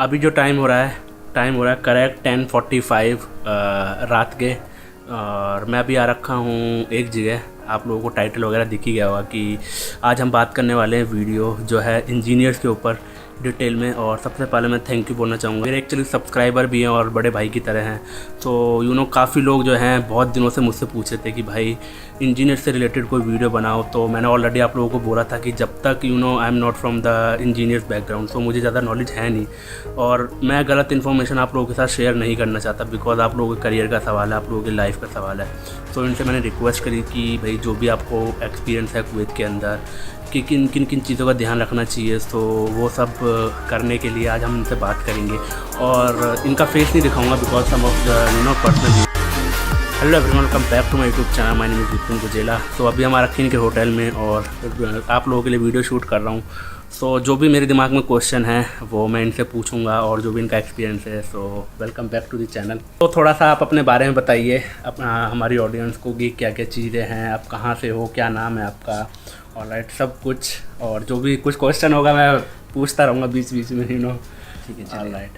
अभी जो टाइम हो रहा है करेक्ट 10:45 रात के। और मैं अभी आ रखा हूँ एक जगह, आप लोगों को टाइटल वगैरह दिख ही गया होगा कि आज हम बात करने वाले हैं वीडियो जो है इंजीनियर्स के ऊपर डिटेल में। और सबसे पहले मैं थैंक यू बोलना चाहूँगा, मेरे एक्चुअली सब्सक्राइबर भी हैं और बड़े भाई की तरह हैं। तो काफ़ी लोग जो हैं बहुत दिनों से मुझसे पूछे थे कि भाई इंजीनियर से रिलेटेड कोई वीडियो बनाओ। तो मैंने ऑलरेडी आप लोगों को बोला था कि जब तक I am not from the engineers background, तो मुझे ज़्यादा नॉलेज है नहीं और मैं गलत इन्फॉर्मेशन आप लोगों के साथ शेयर नहीं करना चाहता, बिकॉज आप लोगों के करियर का सवाल है, आप लोगों की लाइफ का सवाल है। तो इनसे मैंने रिक्वेस्ट करी कि भाई जो भी आपको एक्सपीरियंस है कुवैत के अंदर कि किन किन किन चीज़ों का ध्यान रखना चाहिए, तो वो सब करने के लिए आज हम इनसे बात करेंगे। और इनका फेस नहीं दिखाऊंगा because some of the personal. Hello everyone, welcome back to my YouTube channel. My name is Vipin Gujela. तो अभी हम रखीन के होटल में और आप लोगों के लिए वीडियो शूट कर रहा हूँ। सो जो भी मेरे दिमाग में क्वेश्चन है वो मैं इनसे पूछूंगा और जो भी इनका एक्सपीरियंस है। So welcome back to the channel. तो थोड़ा सा आप अपने बारे में बताइए अपना हमारी ऑडियंस को कि क्या क्या चीज़ें हैं, आप कहाँ से हो, क्या नाम है आपका, ऑलराइट सब कुछ। और जो भी कुछ क्वेश्चन होगा मैं पूछता रहूँगा बीच बीच में, ठीक है चलिए। ऑलराइट,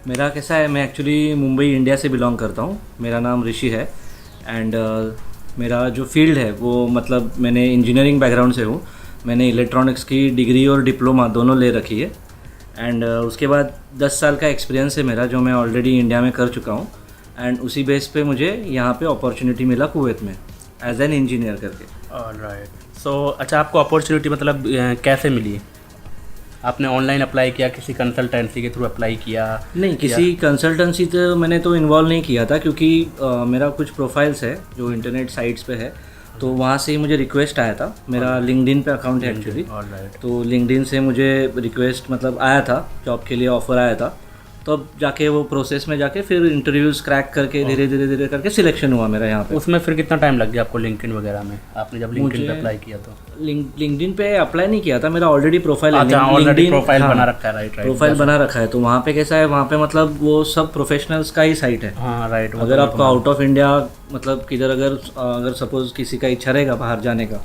मेरा कैसा है, मैं एक्चुअली मुंबई इंडिया से बिलोंग करता हूँ। मेरा नाम ऋषि है एंड मेरा जो फील्ड है वो मतलब मैंने इंजीनियरिंग बैकग्राउंड से हूँ। मैंने इलेक्ट्रॉनिक्स की डिग्री और डिप्लोमा दोनों ले रखी है एंड उसके बाद 10 साल का एक्सपीरियंस है मेरा, जो मैं ऑलरेडी इंडिया में कर चुका हूँ। एंड उसी बेस पे मुझे यहाँ पे अपॉर्चुनिटी मिला कुवैत में एज एन इंजीनियर करके। ऑलराइट। सो अच्छा, आपको अपॉर्चुनिटी मतलब कैसे मिली? आपने ऑनलाइन अप्लाई किया, किसी कंसल्टेंसी के थ्रू अप्लाई किया? नहीं, किसी कंसल्टेंसी तो मैंने तो इन्वॉल्व नहीं किया था, क्योंकि मेरा कुछ प्रोफाइल्स है जो इंटरनेट साइट्स पे है, तो वहाँ से ही मुझे रिक्वेस्ट आया था। मेरा लिंक्डइन पे अकाउंट है एक्चुअली, तो लिंक्डइन से मुझे रिक्वेस्ट मतलब आया था, जॉब के लिए ऑफ़र आया था। तो अब जाके वो प्रोसेस में जाके फिर इंटरव्यूज़ क्रैक करके धीरे धीरे करके सिलेक्शन हुआ मेरा यहाँ पे। उसमें फिर कितना टाइम लग गया आपको लिंक्डइन वगैरह में? आपने जब लिंक्डइन पे अप्लाई किया तो? लिंक्डइन पे अप्लाई नहीं किया था, मेरा ऑलरेडी प्रोफाइल है। ऑलरेडी प्रोफाइल बना रखा है, राइट? प्रोफाइल बना रखा है। तो वहाँ पे कैसा है, वहाँ पे मतलब वो सब प्रोफेशनल्स का ही साइट है। हाँ राइट। अगर आपको आउट ऑफ इंडिया मतलब किधर अगर सपोज किसी का इच्छा रहेगा बाहर जाने का,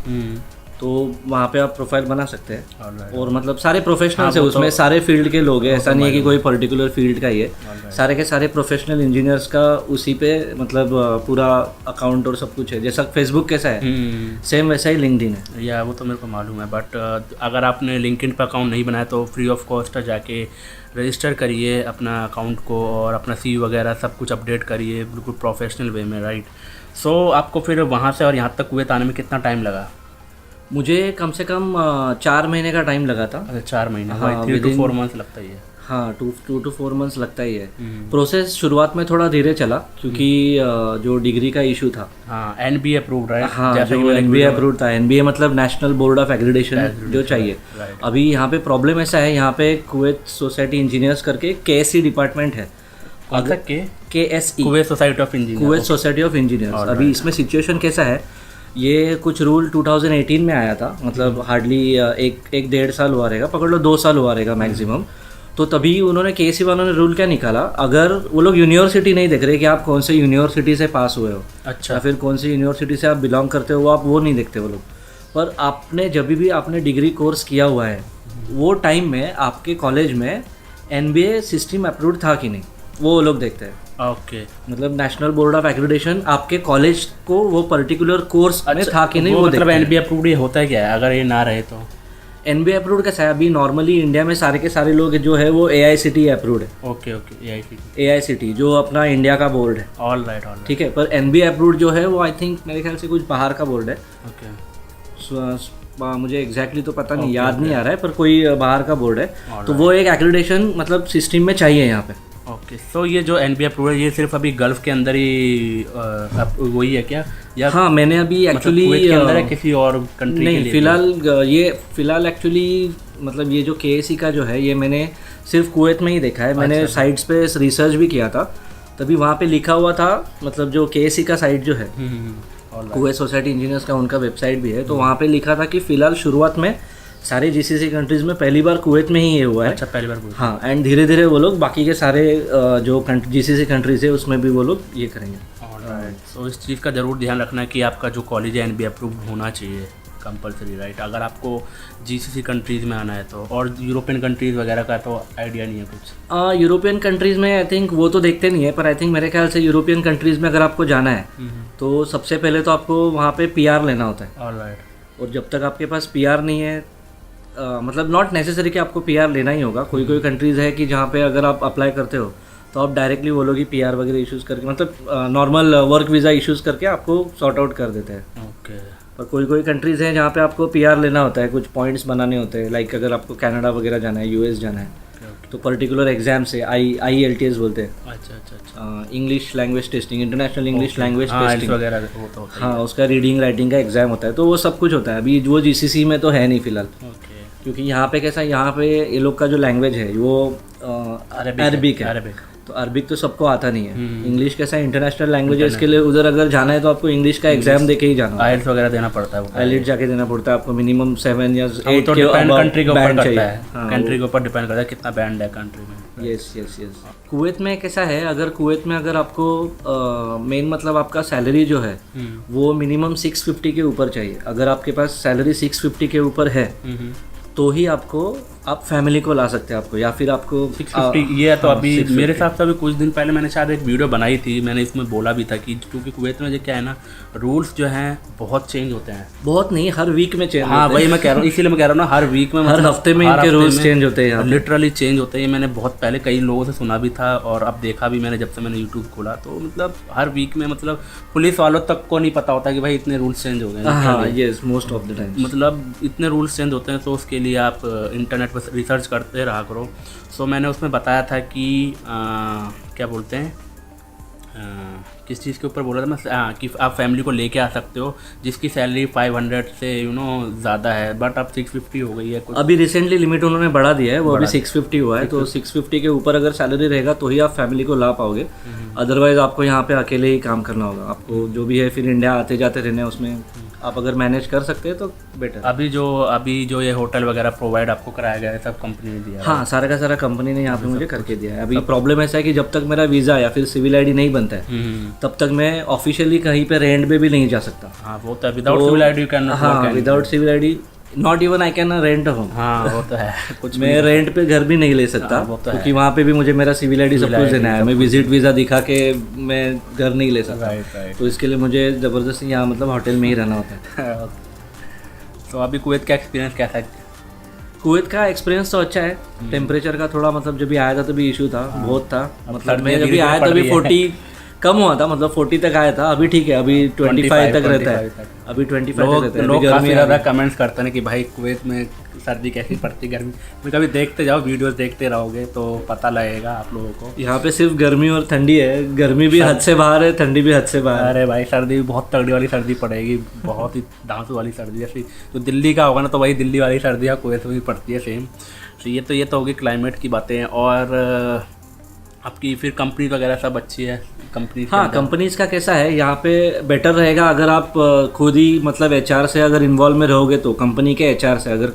तो वहाँ पे आप प्रोफाइल बना सकते हैं। और मतलब सारे प्रोफेशनल्स है उसमें, सारे फील्ड के लोग हैं, ऐसा नहीं है कि कोई पर्टिकुलर फील्ड का ही है। सारे के सारे प्रोफेशनल इंजीनियर्स का उसी पे मतलब पूरा अकाउंट और सब कुछ है। जैसा फेसबुक कैसा है सेम वैसा ही लिंक्डइन है। या वो तो मेरे को मालूम है, बट अगर आपने लिंक्डइन पे अकाउंट नहीं बनाया तो फ्री ऑफ कॉस्ट जाके रजिस्टर करिए अपना अकाउंट को और अपना CV वगैरह सब कुछ अपडेट करिए बिल्कुल प्रोफेशनल वे में, राइट? सो आपको फिर वहाँ से और यहाँ तक कुवैत आने में कितना टाइम लगा? मुझे कम से कम 4 महीने का टाइम लगा था। अच्छा, 4 महीने? हाँ, 3 to 4 मंथ्स लगता ही है। हाँ, 2 to 4 मंथ्स लगता ही है। प्रोसेस शुरुआत में थोड़ा धीरे चला, क्योंकि जो डिग्री का इशू था। हाँ, NBA अप्रूव्ड, राइट? हाँ, जो NBA अप्रूव्ड था। NBA मतलब नेशनल बोर्ड ऑफ एक्रेडिटेशन जो चाहिए। अभी यहाँ पे प्रॉब्लम ऐसा है, यहाँ पे कुवैत सोसाइटी इंजीनियर्स करके KSE डिपार्टमेंट है। अगर KSE Kuwait society of engineer, Kuwait society of engineers. अभी इसमें सिचुएशन कैसा है, ये कुछ रूल 2018 में आया था, मतलब हार्डली एक 1.5 साल हुआ रहेगा, पकड़ लो 2 साल हुआ रहेगा मैक्सिमम। तो तभी उन्होंने KSE वालों ने रूल क्या निकाला, अगर वो लोग यूनिवर्सिटी नहीं देख रहे कि आप कौन से यूनिवर्सिटी से पास हुए हो, अच्छा, या फिर कौन सी यूनिवर्सिटी से आप बिलोंग करते हो, वो नहीं देखते वो लोग। पर आपने जब भी आपने डिग्री कोर्स किया हुआ है, वो टाइम में आपके कॉलेज में NBA सिस्टम अप्रूव्ड था कि नहीं, वो लोग देखते हैं। ओके, मतलब नेशनल बोर्ड ऑफ एक्रेडिटेशन आपके कॉलेज को वो पर्टिकुलर कोर्स में था कि नहीं, वो मतलब NBA अप्रूव्ड ये होता है क्या है अगर ये ना रहे तो? NBA अप्रूव्ड कैसा है, अभी नॉर्मली इंडिया में सारे के सारे लोग जो है वो AICTE अप्रूव्ड है। ओके, AICTE जो अपना इंडिया का बोर्ड है। ऑलराइट, ठीक है। पर NBA अप्रूव्ड जो है वो आई थिंक मेरे ख्याल से कुछ बाहर का बोर्ड है। ओके, मुझे एग्जैक्टली तो पता नहीं, याद नहीं आ रहा है, पर कोई बाहर का बोर्ड है। तो वो एक एक्रेडिटेशन मतलब सिस्टम में चाहिए यहाँ पे। ओके, सो ये जो NBA अप्रूवल ये सिर्फ अभी गल्फ के अंदर ही वही है क्या, या हाँ, मैंने अभी एक्चुअली कुवैत के अंदर है किसी और कंट्री नहीं, के लिए? फिलहाल एक्चुअली मतलब ये जो KSE का जो है ये मैंने सिर्फ कुवैत में ही देखा है। मैंने साइट्स पे रिसर्च भी किया था, तभी वहाँ पे लिखा हुआ था, मतलब जो KSE का साइट जो है कुवैत सोसाइटी इंजीनियर्स का, उनका वेबसाइट भी है, तो वहाँ पे लिखा था कि फिलहाल शुरुआत में सारे GCC कंट्रीज़ में पहली बार कुवैत में ही ये हुआ है। अच्छा, पहली बार? हाँ, एंड धीरे धीरे वो लोग बाकी के सारे जो GCC कंट्रीज है उसमें भी वो लोग ये करेंगे। तो इस चीज़ का ज़रूर ध्यान रखना कि आपका जो कॉलेज है NBA अप्रूव्ड होना चाहिए कंपलसरी राइट। अगर आपको जीसीसी कंट्रीज़ में आना है तो, और यूरोपियन कंट्रीज़ वगैरह का तो आइडिया नहीं है कुछ? यूरोपियन कंट्रीज़ में आई थिंक वो तो देखते नहीं है, पर आई थिंक मेरे ख्याल से यूरोपियन कंट्रीज़ में अगर आपको जाना है तो सबसे पहले तो आपको वहाँ पे पीआर लेना होता है। ऑलराइट। और जब तक आपके पास पीआर नहीं है, मतलब नॉट नेसेसरी कि आपको पीआर लेना ही होगा। कोई कोई कंट्रीज़ है कि जहाँ पे अगर आप अप्लाई करते हो तो आप डायरेक्टली वो लोग ही पीआर वगैरह इश्यूज़ करके, मतलब नॉर्मल वर्क वीज़ा इश्यूज़ करके आपको सॉर्ट आउट कर देते हैं। ओके। पर कोई कोई कंट्रीज़ हैं जहाँ पे आपको पीआर लेना होता है, कुछ पॉइंट्स बनाने होते हैं। लाइक अगर आपको कनाडा वगैरह जाना है, यूएस जाना है, तो पर्टिकुलर एग्जाम से IELTS बोलते हैं। अच्छा। English language testing, international English language हाँ, टेस्टिंग वगैरह वो तो होता हाँ, उसका रीडिंग राइटिंग का एग्जाम होता है। तो वो सब कुछ होता है। अभी वो जीसीसी में तो है नहीं फिलहाल, है। ओके। क्योंकि यहाँ पे कैसा, यहाँ पे ये लोग का जो लैंग्वेज है वो अरबिक है। अरबिक। तो अरबिक तो सबको आता नहीं है। इंग्लिश कैसा इंटरनेशनल लैंग्वेज है, इसके लिए उधर अगर जाना है तो आपको इंग्लिश का एग्जाम दे के ही जाना है। आइल्स वगैरह देना पड़ता है। आइलेट्स जाके देना पड़ता है आपको, मिनिमम 7 या 8 तो के डिपेंड above कंट्री के ऊपर band करता चाहिए। है। हाँ, कंट्री के ऊपर डिपेंड करता है कितना बैंड है कंट्री में। यस। कुवैत में कैसा है, अगर कुवैत में अगर आपको मेन मतलब आपका सैलरी जो है वो मिनिमम 650 के ऊपर चाहिए। अगर आपके पास सैलरी 650 के ऊपर है तो ही आप फैमिली को ला सकते हैं आपको, या फिर आपको 650 ये है। तो अभी मेरे हिसाब से अभी कुछ दिन पहले मैंने शायद एक वीडियो बनाई थी, मैंने इसमें बोला भी था कि क्योंकि कुवैत में जो क्या है ना, रूल्स जो हैं बहुत चेंज होते हैं। बहुत नहीं, हर वीक में चेंज। हाँ वही मैं कह रहा हूँ, इसीलिए मैं कह रहा हूँ ना, हर वीक में, हर हफ्ते में इनके रूल्स चेंज होते हैं, लिटरली चेंज होते हैं। मैंने बहुत पहले कई लोगों से सुना भी था और अब देखा भी मैंने, जब से मैंने यूट्यूब खोला। तो मतलब हर वीक में, मतलब पुलिस वालों तक को नहीं पता होता कि भाई इतने रूल्स चेंज हो गए। हाँ, yes, most of the time मतलब इतने रूल्स चेंज होते हैं। तो उसके लिए आप इंटरनेट पर रिसर्च करते रहा करो। सो मैंने उसमें बताया था कि क्या बोलते हैं, किस चीज़ के ऊपर बोला था मैं, कि आप फैमिली को लेके आ सकते हो जिसकी सैलरी 500 से ज़्यादा है, बट अब 650 हो गई है कुछ। अभी रिसेंटली लिमिट उन्होंने बढ़ा दिया है, वो अभी 650 हुआ है। तो 650 के ऊपर अगर सैलरी रहेगा तो ही आप फैमिली को ला पाओगे, अदरवाइज आपको यहाँ पे अकेले ही काम करना होगा। आपको जो भी है फिर इंडिया आते जाते रहने, उसमें आप अगर मैनेज कर सकते हैं तो बेटर। अभी जो ये होटल वगैरह प्रोवाइड आपको कराया गया है, सब कंपनी ने दिया है? हाँ, सारा का सारा कंपनी ने यहाँ पे मुझे करके दिया है। अभी प्रॉब्लम ऐसा है कि जब तक मेरा वीज़ा या फिर सिविल आईडी नहीं बनता है तब तक मैं ऑफिशियली कहीं पे रेंट पे भी नहीं जा सकता। हाँ वो तो without civil ID you can not. हाँ, without civil ID not even I can rent home. हाँ वो तो है। कुछ मैं रेंट पे घर भी नहीं ले सकता, क्योंकि वहाँ पे भी मुझे मेरा सिविल आईडी सब कुछ देना है। मैं विजिट वीज़ा दिखा के मैं घर नहीं ले सकता। तो इसके लिए मुझे ज़बरदस्ती यहाँ मतलब होटल में ही रहना होता है। तो अभी कुवैत का एक्सपीरियंस कैसा है? कुवैत का एक्सपीरियंस तो अच्छा है। टेम्परेचर का थोड़ा, मतलब जब भी आया था तभी इशू था, बहुत था। मतलब मैं जब भी आया तभी 40 कम हुआ था, मतलब 40 तक आया था। अभी ठीक है, अभी 25 तक रहता है। अभी 25 तक रहता है। लोग काफ़ी ज़्यादा कमेंट्स करते हैं कि भाई कुवैत में सर्दी कैसी पड़ती, गर्मी में। कभी देखते जाओ, वीडियोस देखते रहोगे तो पता लगेगा आप लोगों को। यहाँ पे सिर्फ गर्मी और ठंडी है, गर्मी भी हद से बाहर है, ठंडी भी हद से बाहर है। अरे भाई सर्दी भी बहुत तगड़ी वाली सर्दी पड़ेगी, बहुत ही डांसू वाली सर्दी, जैसी तो दिल्ली का होगा ना, तो वही दिल्ली वाली सर्दी कुवैत में भी पड़ती है सेम। तो ये तो होगी क्लाइमेट की बातें। और आपकी फिर कंपनी वगैरह सब अच्छी है कंपनी? हाँ, कंपनीज़ का कैसा है यहाँ पे, बेटर रहेगा अगर आप खुद ही मतलब HR से अगर इन्वॉल्व में रहोगे तो कंपनी के HR से। अगर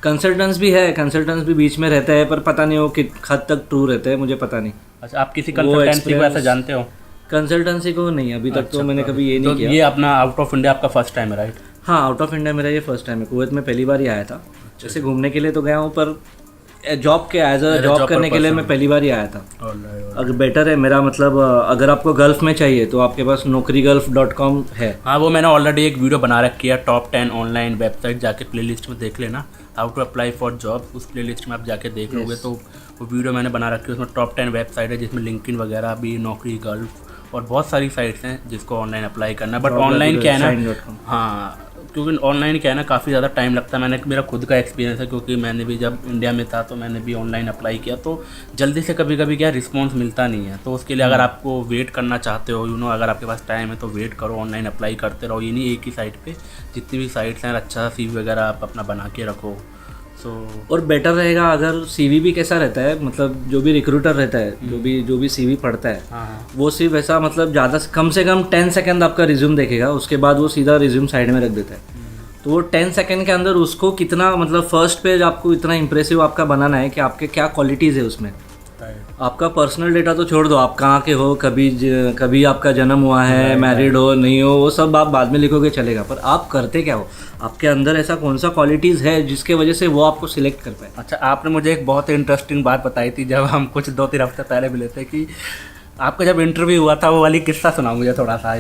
कंसल्टेंट्स भी है, कंसल्टेंट्स भी बीच में रहते हैं, पर पता नहीं वो कि हद तक ट्रू रहते हैं, मुझे पता नहीं। अच्छा, आप किसी कंसल्टेंसी को ऐसा जानते हो? कंसल्टेंसी को नहीं, अभी तक तो मैंने कभी ये नहीं किया। ये अपना आउट ऑफ इंडिया आपका फर्स्ट टाइम है राइट? हाँ, आउट ऑफ इंडिया मेरा ये फर्स्ट टाइम है। कुवैत में पहली बार ही आया था। जैसे घूमने के लिए तो गया हूँ, पर जॉब के एज अ जॉब करने के लिए मैं पहली बार ही आया था। अगर बेटर है मेरा, मतलब अगर आपको गल्फ में चाहिए तो आपके पास naukrigulf.com है। हाँ, वो मैंने ऑलरेडी एक वीडियो बना रखी है, टॉप 10 ऑनलाइन वेबसाइट, जाके प्लेलिस्ट में देख लेना, how to apply for job. उस प्लेलिस्ट में आप जाके देख लोगे तो वो वीडियो मैंने बना रखी है। उसमें टॉप 10 वेबसाइट है, जिसमें लिंक्डइन वगैरह भी, नौकरी गल्फ और बहुत सारी साइट्स हैं जिसको ऑनलाइन अप्लाई करना है। बट ऑनलाइन क्या है ना, हाँ, क्योंकि ऑनलाइन क्या है ना, काफ़ी ज़्यादा टाइम लगता है। मेरा खुद का एक्सपीरियंस है, क्योंकि मैंने भी जब इंडिया में था तो मैंने भी ऑनलाइन अप्लाई किया, तो जल्दी से कभी कभी क्या रिस्पॉन्स मिलता नहीं है। तो उसके लिए अगर आपको वेट करना चाहते हो, अगर आपके पास टाइम है तो वेट करो, ऑनलाइन अप्लाई करते रहो। ये नहीं एक ही साइट पे, जितनी भी साइट्स हैं, अच्छा CV वगैरह आप अपना बना के रखो। और बेटर रहेगा अगर CV भी कैसा रहता है, मतलब जो भी रिक्रूटर रहता है, जो भी CV पढ़ता है, वो सिर्फ ऐसा मतलब ज़्यादा कम से कम 10 सेकंड आपका रिज्यूम देखेगा, उसके बाद वो सीधा रिज्यूम साइड में रख देता है। तो वो 10 सेकंड के अंदर उसको कितना, मतलब फर्स्ट पेज आपको इतना इंप्रेसिव आपका बनाना है कि आपके क्या क्वालिटीज़ है उसमें, आपका पर्सनल डेटा तो छोड़ दो, आप कहाँ के हो, कभी आपका जन्म हुआ है, मैरिड हो नहीं हो, वो सब आप बाद में लिखोगे चलेगा, पर आप करते क्या हो, आपके अंदर ऐसा कौन सा क्वालिटीज़ है जिसके वजह से वो आपको सिलेक्ट कर पाए। अच्छा, आपने मुझे एक बहुत ही इंटरेस्टिंग बात बताई थी जब हम कुछ 2-3 हफ्ते पहले मिले थे कि आपका जब इंटरव्यू हुआ था वो वाली किस्सा सुनाओ मुझे थोड़ा सा,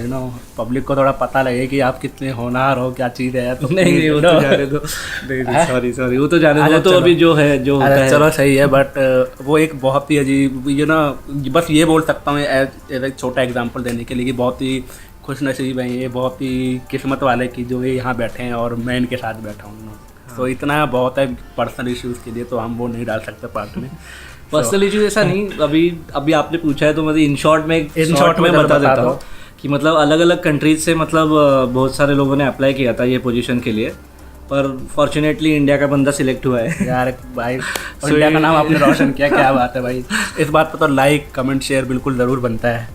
पब्लिक को थोड़ा पता लगे कि आप कितने होनहार हो, क्या चीज़ है। तो नहीं वो तो जाने दो, नहीं सॉरी वो तो जाने दो, तो अभी जो है जो होता है चलो सही है, बट वो एक बहुत ही अजीब बस ये बोल सकता हूँ एक छोटा एग्जांपल देने के लिए कि बहुत ही खुश नसीब है ये, बहुत ही किस्मत वाले की जो ये यहाँ बैठे हैं और मैं इनके साथ बैठा हूँ। तो इतना बहुत है पर्सनल इश्यूज़ के लिए, तो हम वो नहीं डाल सकते पार्ट में। पर्सनल इशू ऐसा नहीं, अभी आपने पूछा है तो मतलब इन शॉर्ट में बता देता हूँ कि मतलब अलग अलग कंट्रीज से मतलब बहुत सारे लोगों ने अप्लाई किया था ये पोजीशन के लिए, पर फॉर्चुनेटली इंडिया का बंदा सिलेक्ट हुआ है यार भाई। इंडिया का नाम आपने रोशन किया, क्या बात है भाई। इस बात पर तो लाइक कमेंट शेयर बिल्कुल ज़रूर बनता है।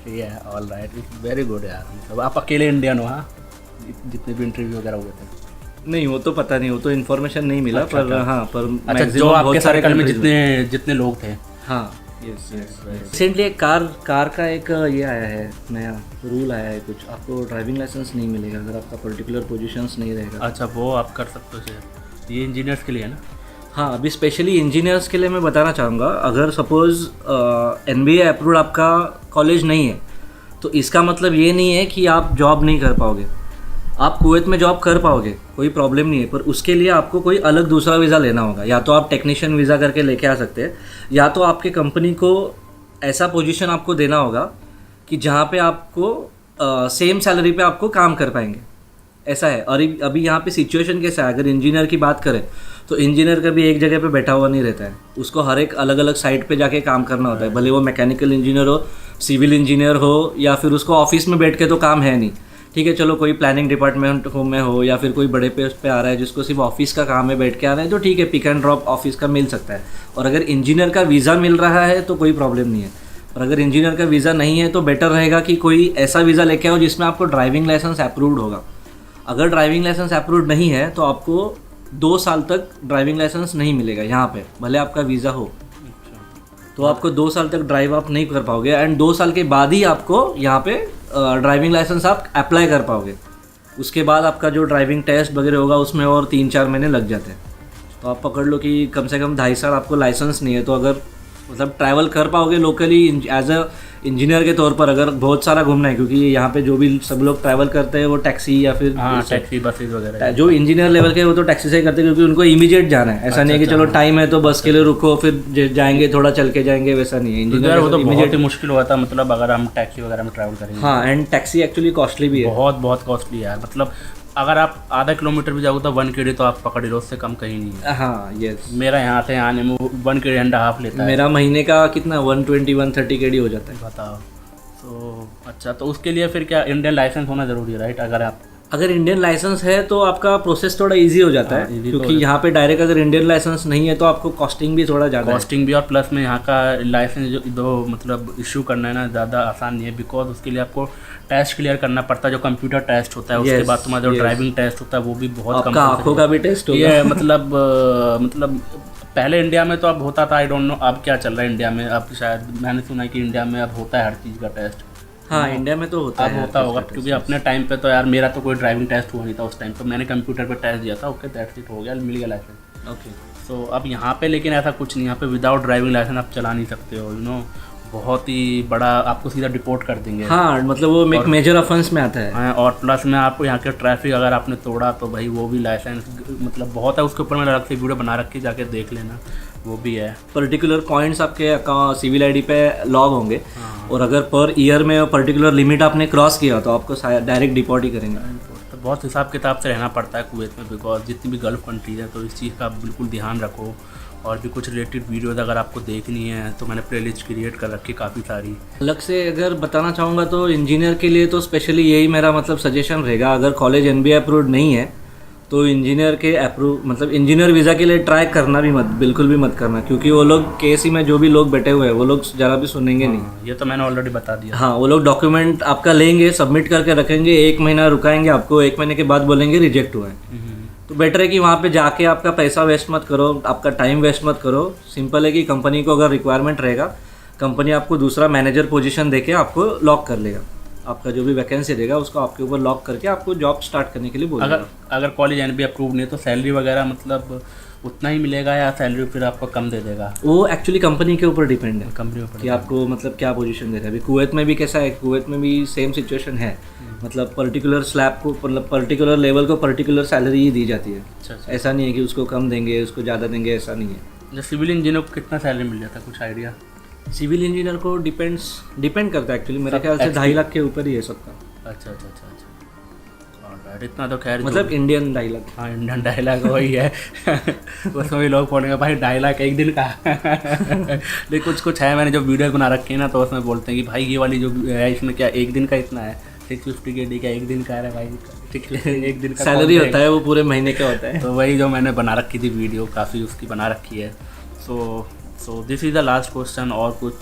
ठीक है, all right, it's very good यार। मतलब आप अकेले इंडियन हो? हाँ, जितने भी इंटरव्यू वगैरह हुए थे। नहीं वो तो पता नहीं, वो तो इन्फॉर्मेशन नहीं मिला। अच्छा, पर हाँ, पर अच्छा, जो आपके सर्कल में जितने लोग थे। हाँ, यस। रिसेंटली एक कार का एक ये आया है, नया रूल आया है कुछ, आपको ड्राइविंग लाइसेंस नहीं मिलेगा अगर आपका पर्टिकुलर पोजीशंस नहीं रहेगा। अच्छा, वो आप कर सकते हो शायद, ये इंजीनियर्स के लिए है ना? हाँ, अभी स्पेशली इंजीनियर्स के लिए मैं बताना चाहूँगा, अगर सपोज़ NBA अप्रूव्ड आपका कॉलेज नहीं है तो इसका मतलब ये नहीं है कि आप जॉब नहीं कर पाओगे। आप कुवैत में जॉब कर पाओगे, कोई प्रॉब्लम नहीं है, पर उसके लिए आपको कोई अलग दूसरा वीज़ा लेना होगा। या तो आप टेक्नीशियन वीज़ा करके लेके आ सकते हैं, या तो आपके कंपनी को ऐसा पोजीशन आपको देना होगा कि जहाँ पे आपको सेम सैलरी पे आपको काम कर पाएंगे, ऐसा है। और अभी यहाँ पे सिचुएशन कैसा है, अगर इंजीनियर की बात करें तो इंजीनियर कभी एक जगह पे बैठा हुआ नहीं रहता है, उसको हर एक अलग अलग साइट पे जाके काम करना होता है, भले वो मैकेनिकल इंजीनियर हो, सिविल इंजीनियर हो, या फिर उसको ऑफिस में बैठ के तो काम है नहीं। ठीक है, चलो कोई प्लानिंग डिपार्टमेंट में हो या फिर कोई बड़े पोस्ट पे आ रहा है जिसको सिर्फ ऑफिस का काम है, बैठ के आ रहा है, तो ठीक है, पिक एंड ड्रॉप ऑफिस का मिल सकता है। और अगर इंजीनियर का वीज़ा मिल रहा है तो कोई प्रॉब्लम नहीं है, और अगर इंजीनियर का वीज़ा नहीं है तो बेटर रहेगा कि कोई ऐसा वीज़ा लेके आओ जिसमें आपको ड्राइविंग लाइसेंस अप्रूव्ड होगा। अगर ड्राइविंग लाइसेंस अप्रूव्ड नहीं है तो आपको 2 साल तक ड्राइविंग लाइसेंस नहीं मिलेगा यहाँ पे, भले आपका वीज़ा हो। तो आपको 2 साल तक ड्राइव आप नहीं कर पाओगे, एंड 2 साल के बाद ही आपको यहाँ पे ड्राइविंग लाइसेंस आप अप्लाई कर पाओगे। उसके बाद आपका जो ड्राइविंग टेस्ट वगैरह होगा उसमें और 3-4 महीने लग जाते हैं। तो आप पकड़ लो कि कम से कम 2.5 साल आपको लाइसेंस नहीं है, तो अगर मतलब ट्रैवल कर पाओगे लोकली एज अ इंजीनियर के तौर पर, अगर बहुत सारा घूमना है, क्योंकि यहाँ पे जो भी सब लोग ट्रैवल करते हैं वो टैक्सी या फिर टैक्सी बसेस वगैरह, जो इंजीनियर लेवल के वो तो टैक्सी से करते हैं, क्योंकि उनको इमीडिएट जाना है। ऐसा नहीं है कि चलो टाइम है तो बस के लिए रुको फिर जाएंगे, थोड़ा चल के जाएंगे, वैसा नहीं है। इंजीनियर वो तो बहुत ही मुश्किल हुआ था, मतलब अगर हम टैक्सी वगैरह में ट्रैवल करेंगे। हाँ, एंड टैक्सी एक्चुअली कॉस्टली भी है, बहुत कॉस्टली है यार। मतलब अगर आप आधा किलोमीटर भी जाओगे तो 1 kd तो आप पकड़ लो, उससे कम कहीं नहीं है। हाँ, यस। मेरा यहाँ से आने में 1 kd लेता है। मेरा महीने का कितना 120-130 kd हो जाता है। बताओ। तो अच्छा, तो उसके लिए फिर क्या इंडियन लाइसेंस होना ज़रूरी है, राइट? अगर इंडियन लाइसेंस है तो आपका प्रोसेस थोड़ा इजी हो जाता है, क्योंकि यहाँ पे डायरेक्ट अगर इंडियन लाइसेंस नहीं है तो आपको कॉस्टिंग भी थोड़ा ज़्यादा, कॉस्टिंग भी, और प्लस में यहाँ का लाइसेंस जो मतलब इशू करना है ना, ज़्यादा आसान नहीं है, बिकॉज उसके लिए आपको टेस्ट क्लियर करना पड़ता है, जो कंप्यूटर टेस्ट होता है। उसके बाद तुम्हारा जो ड्राइविंग टेस्ट होता है वो भी बहुत कम, आँखों का भी टेस्ट होगा। ये मतलब पहले इंडिया में तो अब होता था, आई डोंट नो अब क्या चल रहा है इंडिया में। अब शायद मैंने सुना है कि इंडिया में अब होता है हर चीज़ का टेस्ट। हाँ, इंडिया में तो होता होगा, क्योंकि अपने टाइम पे तो यार मेरा तो कोई ड्राइविंग टेस्ट हुआ नहीं था उस टाइम, तो मैंने कंप्यूटर पे टेस्ट दिया था, ओके दैट्स इट, हो गया, मिल गया लाइसेंस। ओके, सो अब यहाँ पे लेकिन ऐसा कुछ नहीं, यहाँ पे विदाउट ड्राइविंग लाइसेंस आप चला नहीं सकते हो, बहुत ही बड़ा, आपको सीधा डिपोर्ट कर देंगे। हाँ, मतलब वो एक मेजर ऑफेंस में आता है। हाँ, और प्लस में आपको यहाँ के ट्रैफिक अगर आपने तोड़ा तो भाई वो भी लाइसेंस मतलब बहुत है, उसके ऊपर मैंने अलग से वीडियो बना रखी, जाके देख लेना, वो भी है। पर्टिकुलर पॉइंट्स आपके सिविल आईडी पे लॉग होंगे। हाँ। और अगर पर ईयर में पर्टिकुलर लिमिट आपने क्रॉस किया तो आपको डायरेक्ट डिपोर्ट ही करेंगे। तो बहुत हिसाब किताब से रहना पड़ता है कुवैत में, बिकॉज जितनी भी गल्फ कंट्रीज है, तो इस चीज़ का बिल्कुल ध्यान रखो। और भी कुछ रिलेटेड वीडियोज़ अगर आपको देखनी है तो मैंने प्लेलिस्ट क्रिएट कर रखी काफ़ी सारी। अलग से अगर बताना चाहूँगा तो इंजीनियर के लिए तो स्पेशली यही मेरा मतलब सजेशन रहेगा, अगर कॉलेज NBA अप्रूव्ड नहीं है तो इंजीनियर के मतलब इंजीनियर वीज़ा के लिए ट्राई करना भी मत, बिल्कुल भी मत करना, क्योंकि वो लोग KC में जो भी लोग बैठे हुए हैं वो लोग ज़रा भी सुनेंगे नहीं। ये तो मैंने ऑलरेडी बता दिया। हाँ, वो लोग डॉक्यूमेंट आपका लेंगे, सबमिट करके रखेंगे, 1 महीना रुकाएंगे आपको, 1 महीने के बाद बोलेंगे रिजेक्ट हुआ है। तो बेटर है कि वहाँ पे जाके आपका पैसा वेस्ट मत करो, आपका टाइम वेस्ट मत करो। सिंपल है कि कंपनी को अगर रिक्वायरमेंट रहेगा, कंपनी आपको दूसरा मैनेजर पोजीशन देके आपको लॉक कर लेगा। आपका जो भी वैकेंसी देगा उसको आपके ऊपर लॉक करके आपको जॉब स्टार्ट करने के लिए बोलेगा। अगर कॉलेज एनबी अप्रूव नहीं है तो सैलरी वगैरह मतलब उतना ही मिलेगा या सैलरी फिर आपको कम दे देगा? वो एक्चुअली कंपनी के ऊपर डिपेंड है, कंपनी ऊपर कि आपको मतलब क्या पोजीशन दे रहा है। अभी कुवैत में भी कैसा है, कुवैत में भी सेम सिचुएशन है। मतलब पर्टिकुलर स्लैब को, मतलब पर्टिकुलर लेवल को पर्टिकुलर सैलरी ही दी जाती है। अच्छा। ऐसा नहीं है कि उसको कम देंगे, उसको ज़्यादा देंगे, ऐसा नहीं है। जो सिविल इंजीनियर को कितना सैलरी मिल जाता है, कुछ आइडिया? सिविल इंजीनियर को डिपेंड करता है एक्चुअली, मेरे ख्याल से 2.5 लाख के ऊपर ही है सबका। अच्छा। इतना तो खैर मतलब इंडियन 2.5 लाख। हाँ, इंडियन 2.5 लाख वही है। उसमें भी लोग बोलेंगे भाई 2.5 लाख एक दिन का। लेकिन कुछ है, मैंने जो वीडियो बना रखी है ना, तो उसमें बोलते हैं कि भाई ये वाली जो है इसमें क्या एक दिन का इतना है, 650 के डी का एक दिन का है भाई, ठीक है, एक दिन का सैलरी होता है, वो पूरे महीने का होता है। तो वही जो मैंने बना रखी थी वीडियो, काफ़ी उसकी बना रखी है। So this is the last question. और कुछ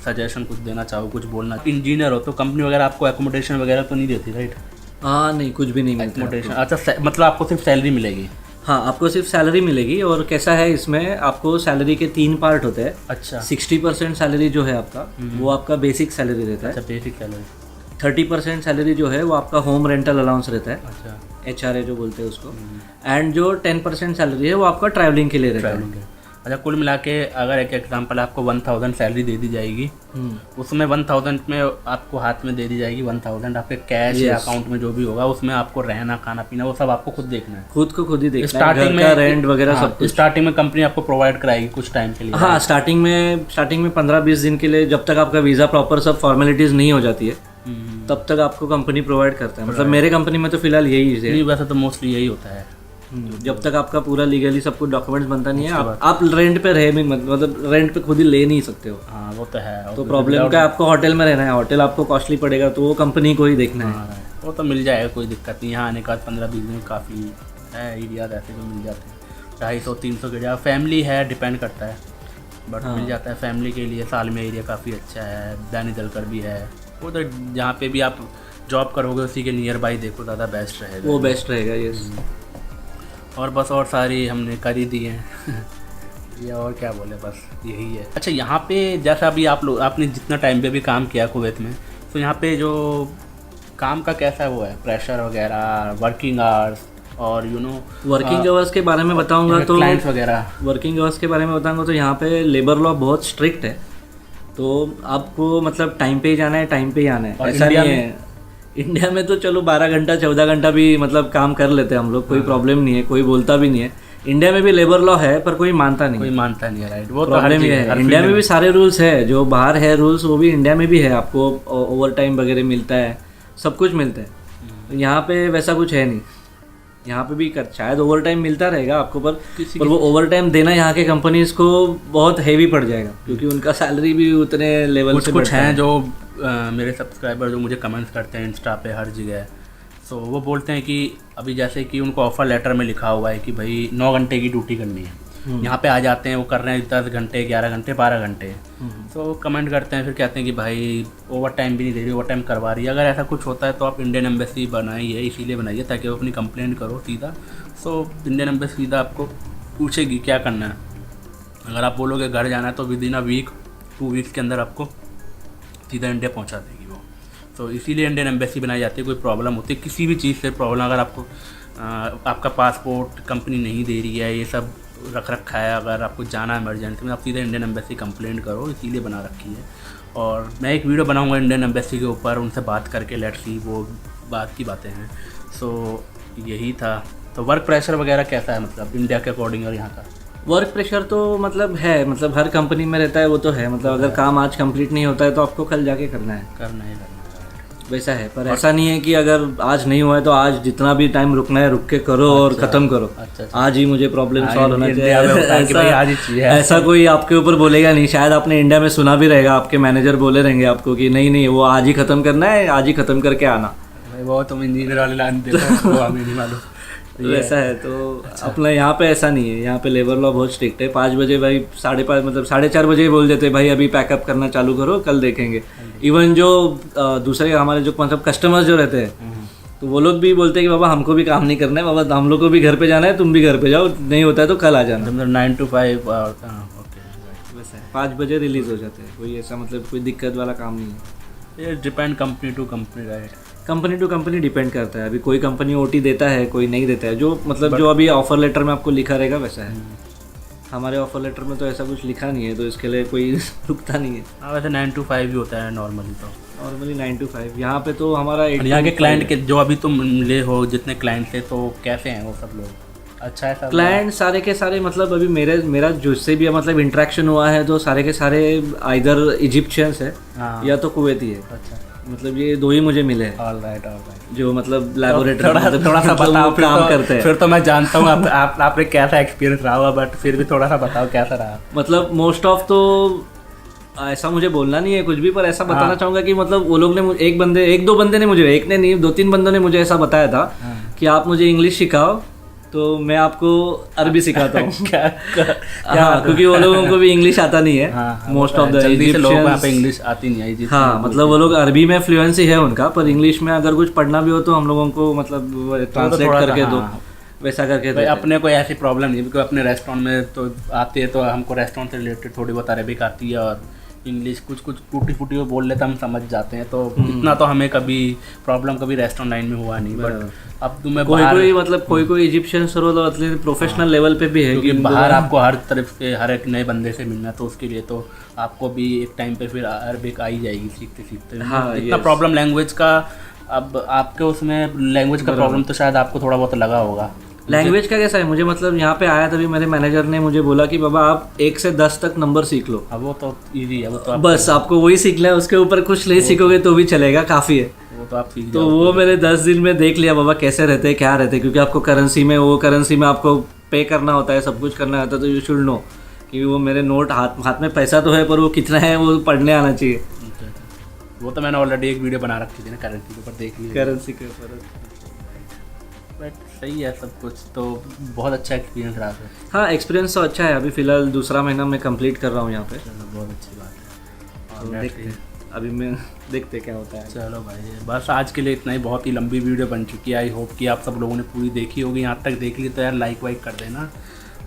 सजेशन कुछ देना चाहो, कुछ बोलना? इंजीनियर हो तो कंपनी वगैरह आपको एकोमोडेशन वगैरह तो नहीं देती, राइट? हाँ नहीं, कुछ भी नहीं मिलता एकोमोडेशन। अच्छा, मतलब आपको सिर्फ सैलरी मिलेगी? हाँ, आपको सिर्फ सैलरी मिलेगी। और कैसा है, इसमें आपको सैलरी के 3 पार्ट होते हैं। अच्छा। 60% सैलरी जो है आपका, वो आपका बेसिक सैलरी रहता है। अच्छा, बेसिक सैलरी। 30% सैलरी जो है वो आपका होम रेंटल अलाउंस रहता है। अच्छा। HRA जो बोलते हैं उसको। एंड जो 10% सैलरी है वो आपका ट्रैवलिंग के लिए रहता है। अच्छा, कुल मिला के अगर एक एग्जांपल आपको 1000 सैलरी दे दी जाएगी, उसमें 1000 में आपको हाथ में दे दी जाएगी 1000 आपके कैश या अकाउंट में जो भी होगा, उसमें आपको रहना, खाना पीना वो सब आपको खुद देखना है। खुद को खुद ही देखना है। स्टार्टिंग घर का रेंट वगैरह सब कुछ स्टार्टिंग में कंपनी आपको प्रोवाइड कराएगी कुछ टाइम के लिए? हाँ, स्टार्टिंग में 15-20 दिन के लिए, जब तक आपका वीज़ा प्रॉपर सब फॉर्मेलिटीज़ नहीं हो जाती है, तब तक आपको कंपनी प्रोवाइड करता है। मतलब मेरे कंपनी में तो फिलहाल यही है। वैसे तो मोस्टली यही होता है। जब तक आपका पूरा लीगली सब कुछ डॉक्यूमेंट्स बनता नहीं है, आप रेंट पे रहे भी मतलब रेंट पे खुद ही ले नहीं सकते हो। हाँ, वो तो है। तो प्रॉब्लम क्या, आपको होटल में रहना है, होटल आपको कॉस्टली पड़ेगा, तो वो कंपनी को ही देखना है। वो तो मिल जाएगा, कोई दिक्कत नहीं। यहाँ आने के बाद 15-20 दिन काफ़ी है, एरिया ऐसे जो मिल जाते हैं 250-300 के जगह। फैमिली है, डिपेंड करता है, बट मिल जाता है फैमिली के लिए। साल में एरिया काफ़ी अच्छा है, दैनी दलकर भी है। वो तो जहाँ पे भी आप जॉब करोगे उसी के नियर बाई देखो, ज़्यादा बेस्ट रहेगा। वो बेस्ट रहेगा, यस। और बस, और सारी हमने कर ही दी हैं। ये और क्या बोले, बस यही है। अच्छा, यहाँ पे जैसा अभी आपने जितना टाइम पे भी काम किया कुवैत में, तो यहाँ पे जो काम का कैसा वो है, प्रेशर वगैरह, वर्किंग आवर्स और वर्किंग आवर्स के बारे में बताऊंगा तो क्लाइंट्स वगैरह, वर्किंग आवर्स के बारे में बताऊंगा तो यहाँ पे लेबर लॉ बहुत स्ट्रिक्ट है। तो आपको मतलब टाइम पे ही जाना है, टाइम पे ही आना है, ऐसा नहीं है। इंडिया में तो चलो 12 घंटा 14 घंटा भी मतलब काम कर लेते हैं हम लोग, कोई प्रॉब्लम नहीं है, कोई बोलता भी नहीं है। इंडिया में भी लेबर लॉ है पर कोई मानता नहीं है, राइट? वो प्रॉब्लम ही है। इंडिया में भी सारे रूल्स है, जो बाहर है रूल्स वो भी इंडिया में भी है। आपको ओवर टाइम वगैरह मिलता है, सब कुछ मिलता है। यहाँ पे वैसा कुछ है नहीं। यहाँ पे भी शायद ओवर टाइम मिलता रहेगा आपको, पर वो ओवर टाइम देना यहाँ के कंपनीज को बहुत हेवी पड़ जाएगा, क्योंकि उनका सैलरी भी उतने लेवल से कुछ हैं जो मेरे सब्सक्राइबर जो मुझे कमेंट्स करते हैं इंस्टा पे हर जगह, सो वो बोलते हैं कि अभी जैसे कि उनको ऑफर लेटर में लिखा हुआ है कि भाई 9 घंटे की ड्यूटी करनी है, यहाँ पे आ जाते हैं वो कर रहे हैं 10 घंटे 11 घंटे 12 घंटे, तो कमेंट करते हैं, फिर कहते हैं कि भाई ओवर टाइम भी नहीं दे रही, ओवर टाइम करवा रही है। अगर ऐसा कुछ होता है तो आप इंडियन एम्बेसी बनाइए, इसीलिए बनाइए ताकि वो अपनी कंप्लेंट करो सीधा। सो इंडियन एम्बेसी सीधा आपको पूछेगी क्या करना है। अगर आप बोलोगे घर जाना है तो within a week 2 weeks के अंदर आपको सीधा इंडिया पहुंचा देगी वो। तो इसीलिए इंडियन एम्बेसी बनाई जाती है। कोई प्रॉब्लम होती है किसी भी चीज़ से प्रॉब्लम, अगर आपको आपका पासपोर्ट कंपनी नहीं दे रही है, ये सब रख रखा है, अगर आपको जाना है इमरजेंसी में, आप सीधे इंडियन एम्बेसी कंप्लेंट करो, इसीलिए बना रखी है। और मैं एक वीडियो बनाऊंगा इंडियन एम्बेसी के ऊपर, उनसे बात करके लेट्स सी वो बात की बातें हैं। सो यही था। तो वर्क प्रेशर वगैरह कैसा है मतलब इंडिया के अकॉर्डिंग और यहाँ का? वर्क प्रेशर तो मतलब है, मतलब हर कंपनी में रहता है, वो तो है। मतलब अगर काम आज कंप्लीट नहीं होता है तो आपको कल जाके करना है वैसा है। पर ऐसा नहीं है कि अगर आज नहीं हुआ है तो आज जितना भी टाइम रुकना है रुक के करो और ख़त्म करो। आज ही मुझे प्रॉब्लम सॉल्व होना चाहिए, ऐसा कोई आपके ऊपर बोलेगा नहीं। शायद आपने इंडिया में सुना भी रहेगा, आपके मैनेजर बोले रहेंगे आपको कि नहीं वो आज ही ख़त्म करना है, आज ही ख़त्म करके आना। वो तुम इंजीनियर वाले लाइन देखो, वो हमें नहीं मालूम। वैसा है। तो अपना यहाँ पे ऐसा नहीं है, यहाँ पे लेबर लॉ बहुत स्ट्रिक्ट है। 5 बजे भाई 5:30 मतलब 4:30 बजे बोल देते भाई अभी पैकअप करना चालू करो, कल देखेंगे। इवन जो दूसरे हमारे जो मतलब कस्टमर्स जो रहते हैं तो वो लोग भी बोलते हैं कि बाबा हमको भी काम नहीं करना है, बाबा हम लोग को भी घर पे जाना है, तुम भी घर पे जाओ, नहीं होता है तो कल आ जाना। मतलब 9 to 5 और ओके। वैसा है, 5 बजे रिलीज़ हो जाते हैं, कोई ऐसा मतलब कोई दिक्कत वाला काम नहीं है। ये depend company to company, right? Company to company depend करता है। अभी कोई कंपनी ओटी देता है, कोई नहीं देता है, जो मतलब जो अभी ऑफर लेटर में आपको लिखा रहेगा वैसा है। हमारे ऑफर लेटर में तो ऐसा कुछ लिखा नहीं है, तो इसके लिए कोई रुकता नहीं है। हाँ, वैसे 9 to 5 ही होता है नॉर्मली। तो नॉर्मली 9 to 5 यहाँ पे तो हमारा और यहाँ के क्लाइंट के जो अभी तुम ले हो, जितने क्लाइंट थे, तो कैसे हैं वो सब लोग? अच्छा है सब क्लाइंट सारे के सारे, मतलब अभी मेरा जिससे भी मतलब इंटरेक्शन हुआ है तो सारे के सारे आइदर इजिप्शियंस है या तो कुवैती है। अच्छा, मतलब ये 2 ही मुझे मिले हैं ऑल राइट जो मतलब लैबोरेटरी थोड़ा सा बताओ काम करते हैं। फिर तो मैं जानता हूँ आपने कैसा एक्सपीरियंस रहा होगा, बट फिर भी थोड़ा सा बताओ कैसा रहा। मतलब मोस्ट ऑफ तो ऐसा मुझे बोलना नहीं है कुछ भी, पर ऐसा बताना चाहूँगा कि मतलब वो लोग ने एक दो बंदे ने मुझे, एक ने नहीं 2-3 बंदों ने मुझे ऐसा बताया था कि आप मुझे इंग्लिश सिखाओ तो मैं आपको अरबी सिखाता हूँ। हाँ, क्योंकि वो लोगों को भी इंग्लिश आता नहीं है। Most of the Egyptians English आती नहीं है। हाँ, मतलब वो लोग अरबी में फ्लुएंसी है उनका, पर इंग्लिश में अगर कुछ पढ़ना भी हो तो हम लोगों को मतलब ट्रांसलेट करके दो, वैसा करके दो। अपने को ऐसी प्रॉब्लम नहीं, क्योंकि अपने रेस्टोरेंट में तो आती है, तो हमको रेस्टोरेंट से रिलेटेड थोड़ी बहुत अरबिक आती है और इंग्लिश कुछ टूटी फूटी वो बोल लेते हम समझ जाते हैं। तो इतना तो हमें कभी प्रॉब्लम कभी रेस्टोरेंट लाइन में हुआ नहीं। बट अब तुम्हें कोई मतलब कोई इजिप्शियन सर हो तो प्रोफेशनल लेवल पे भी है, क्योंकि बाहर आपको हर तरफ से हर एक नए बंदे से मिलना, तो उसके लिए तो आपको भी एक टाइम पे फिर अरबिक आ ही जाएगी सीखते सीखते। हाँ, इतना प्रॉब्लम लैंग्वेज का, अब आपके उसमें लैंग्वेज का प्रॉब्लम तो शायद आपको थोड़ा बहुत लगा होगा। लैंग्वेज का कैसा है, मुझे मतलब यहाँ पे आया तभी मेरे मैनेजर ने मुझे बोला कि बाबा आप 1 से 10 तक नंबर सीख लो। अब वो तो इजी है, वो तो बस आपको वही सीखना है, उसके ऊपर कुछ नहीं सीखोगे तो भी चलेगा, काफ़ी है वो तो आप सीख तो वो मैंने 10 दिन में देख लिया बाबा कैसे रहते हैं, क्या रहते हैं, क्योंकि आपको करेंसी में आपको पे करना होता है, सब कुछ करना होता है। तो यू शुड नो कि वो मेरे नोट हाथ में पैसा तो है, पर वो कितना है वो पढ़ने आना चाहिए। वो तो मैंने ऑलरेडी एक वीडियो बना रखी थी ना करेंसी के ऊपर, देख ली करेंसी के ऊपर। बट सही है सब कुछ, तो बहुत अच्छा एक्सपीरियंस रहा है। हाँ, एक्सपीरियंस तो अच्छा है। अभी फ़िलहाल 2रा महीना मैं कंप्लीट कर रहा हूँ यहाँ पे। चलो, बहुत अच्छी बात है। तो देखते हैं अभी मैं देखते क्या होता है। चलो भाई, बस आज के लिए इतना ही। बहुत ही लंबी वीडियो बन चुकी है। आई होप कि आप सब लोगों ने पूरी देखी होगी। यहाँ तक देख ली तो यार लाइक वाइक कर देना,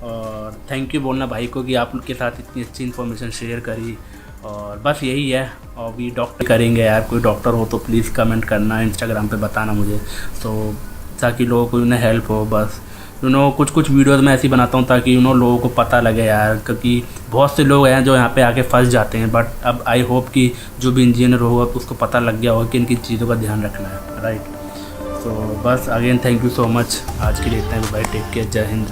और थैंक यू बोलना भाई को कि आप उनके साथ इतनी अच्छी इन्फॉर्मेशन शेयर करी। और बस यही है, और भी डॉक्टर करेंगे यार, कोई डॉक्टर हो तो प्लीज़ कमेंट करना, इंस्टाग्राम पे बताना मुझे, तो ताकि लोगों को उन्हें हेल्प हो। बस कुछ वीडियोस मैं ऐसी बनाता हूँ ताकि लोगों को पता लगे यार, क्योंकि बहुत से लोग हैं जो यहाँ पे आके फंस जाते हैं। बट अब आई होप कि जो भी इंजीनियर होगा उसको पता लग गया होगा कि इनकी चीज़ों का ध्यान रखना है, राइट। तो बस again thank you so much. आज के लिए इतना ही, बाय, टेक केयर, जय हिंद।